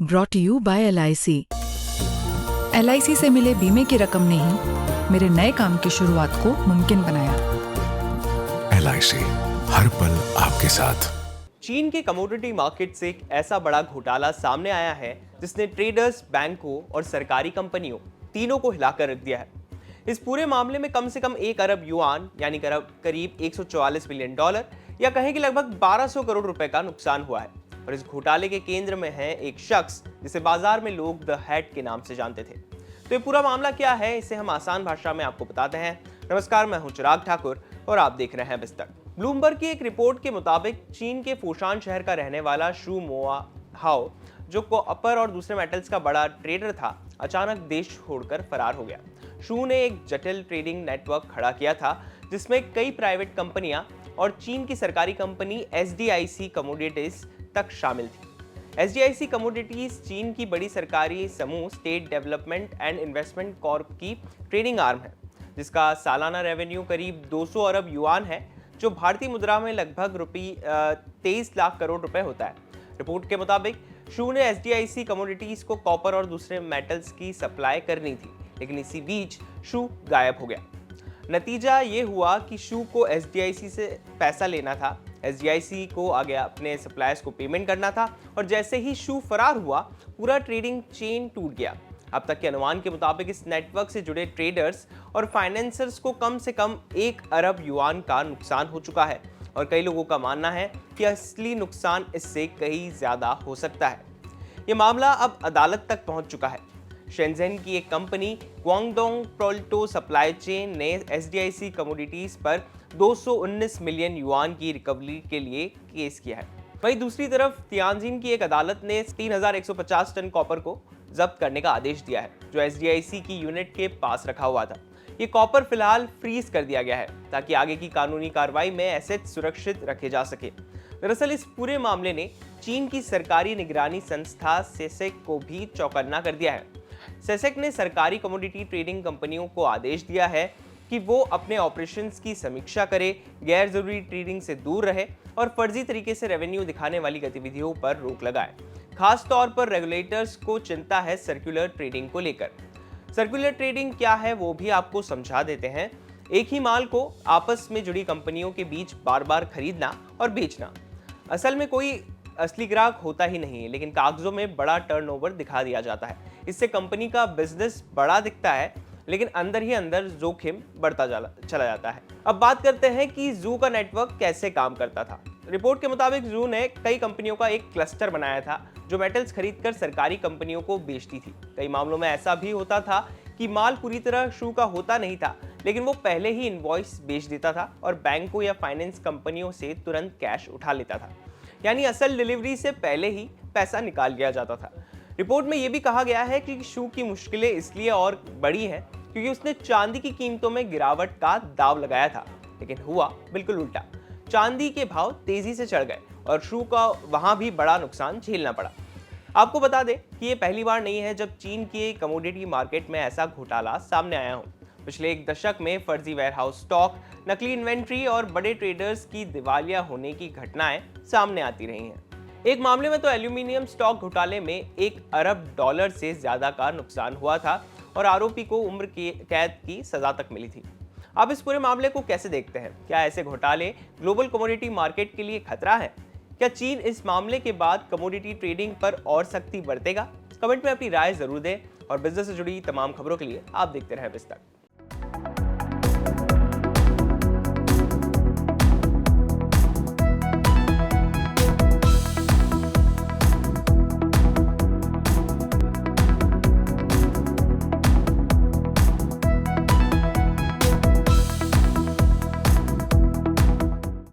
Brought you by LIC। LIC से मिले बीमे की रकम ने ही मेरे नए काम की शुरुआत को मुमकिन बनाया। LIC हर पल आपके साथ। चीन के कमोडिटी मार्केट से एक ऐसा बड़ा घोटाला सामने आया है जिसने ट्रेडर्स, बैंकों और सरकारी कंपनियों तीनों को हिलाकर रख दिया है। इस पूरे मामले में कम से कम 1 अरब युआन यानी करीब $144 मिलियन या कहें कि लगभग 1200 करोड़ रुपए का नुकसान हुआ है। और इस घोटाले के केंद्र में है एक शख्स जिसे बाजार में लोग द हैट के नाम से जानते थे। तो ये पूरा मामला क्या है, इसे हम आसान भाषा में आपको बताते हैं। नमस्कार, मैं हूं चिराग ठाकुर और आप देख रहे हैं बिस्तक। ब्लूमबर्ग की एक रिपोर्ट के मुताबिक चीन के फूशान शहर का रहने वाला शू मोआ हाओ, जो कॉपर और दूसरे मेटल्स का बड़ा ट्रेडर था, अचानक देश छोड़कर फरार हो गया। शू ने एक जटिल ट्रेडिंग नेटवर्क खड़ा किया था जिसमें कई प्राइवेट कंपनियां और चीन की सरकारी कंपनी SDIC कमोडिटीज तक शामिल थी। SDIC कमोडिटीज चीन की बड़ी सरकारी समूह state development and investment Corp की ट्रेडिंग आर्म है, जिसका सालाना रेवेन्यू करीब 200 अरब युआन है, जो भारतीय मुद्रा में लगभग 23 लाख करोड़ रुपए होता है। रिपोर्ट के मुताबिक शू ने SDIC कमोडिटीज को कॉपर और दूसरे मेटल्स की सप्लाई करनी थी, लेकिन इसी बीच शू गायब हो गया। नतीजा ये हुआ कि शू को SDIC से पैसा लेना था, SDIC को आगे अपने सप्लायर्स को पेमेंट करना था, और जैसे ही शू फरार हुआ पूरा ट्रेडिंग चेन टूट गया। अब तक के अनुमान के मुताबिक इस नेटवर्क से जुड़े ट्रेडर्स और फाइनेंसर्स को कम से कम 1 अरब युआन का नुकसान हो चुका है, और कई लोगों का मानना है कि असली नुकसान इससे कहीं ज्यादा हो सकता है। ये मामला अब अदालत तक पहुंच चुका है। शेंझेन की एक कंपनी ग्वांगडोंग प्रोल्टो सप्लाई चेन ने SDIC कमोडिटीज पर 219 मिलियन युआन की रिकवरी के लिए केस किया है। वहीं दूसरी तरफ तियानजिन की एक अदालत ने 3150 टन कॉपर को जब्त करने का आदेश दिया है, जो SDIC की यूनिट के पास रखा हुआ था। ये कॉपर फिलहाल फ्रीज कर दिया गया है ताकि आगे की कानूनी कार्रवाई में एसेट सुरक्षित रखे जा सके। दरअसल इस पूरे मामले ने चीन की सरकारी निगरानी संस्था सेसेक को भी चौकन्ना कर दिया है। सेसेक ने सरकारी कमोडिटी ट्रेडिंग कंपनियों को आदेश दिया है कि वो अपने ऑपरेशंस की समीक्षा करे, गैर जरूरी ट्रेडिंग से दूर रहे और फर्जी तरीके से रेवेन्यू दिखाने वाली गतिविधियों पर रोक लगाए। खास तौर पर रेगुलेटर्स को चिंता है सर्कुलर ट्रेडिंग को लेकर। सर्कुलर ट्रेडिंग क्या है वो भी आपको समझा देते हैं। एक ही माल को आपस में जुड़ी कंपनियों के बीच बार बार खरीदना और बेचना। असल में कोई असली ग्राहक होता ही नहीं है, लेकिन कागजों में बड़ा टर्नओवर दिखा दिया जाता है। इससे कंपनी का बिजनेस बड़ा दिखता है, लेकिन अंदर ही अंदर जोखिम बढ़ता चला जाता है। अब बात करते हैं कि जू का नेटवर्क कैसे काम करता था। रिपोर्ट के मुताबिक जू ने कई कंपनियों का एक क्लस्टर बनाया था जो मेटल्स खरीदकर सरकारी कंपनियों को बेचती थी। कई मामलों में ऐसा भी होता था कि माल पूरी तरह शू का होता नहीं था, लेकिन वो पहले ही इनवॉइस बेच देता था और बैंकों या फाइनेंस कंपनियों से तुरंत कैश उठा लेता था, यानी असल डिलीवरी से पहले ही पैसा निकाल लिया जाता था। रिपोर्ट में यह भी कहा गया है कि शू की मुश्किलें इसलिए और बड़ी हैं क्योंकि उसने चांदी की कीमतों में गिरावट का दाव लगाया था, लेकिन हुआ बिल्कुल उल्टा। चांदी के भाव तेजी से चढ़ गए और शू का वहां भी बड़ा नुकसान झेलना पड़ा। आपको बता दें कि ये पहली बार नहीं है जब चीन के कमोडिटी मार्केट में ऐसा घोटाला सामने आया हो। पिछले एक दशक में फर्जी वेयरहाउस स्टॉक, नकली इन्वेंट्री और बड़े ट्रेडर्स की दिवालिया होने की घटनाएं सामने आती रही हैं। एक मामले में तो एल्यूमिनियम स्टॉक घोटाले में $1 अरब से ज्यादा का नुकसान हुआ था और आरोपी को उम्र की कैद की सजा तक मिली थी। आप इस पूरे मामले को कैसे देखते हैं? क्या ऐसे घोटाले ग्लोबल कमोडिटी मार्केट के लिए खतरा है? क्या चीन इस मामले के बाद कमोडिटी ट्रेडिंग पर और सख्ती बरतेगा? कमेंट में अपनी राय जरूर दें और बिजनेस से जुड़ी तमाम खबरों के लिए आप देखते रहें बिस्तक।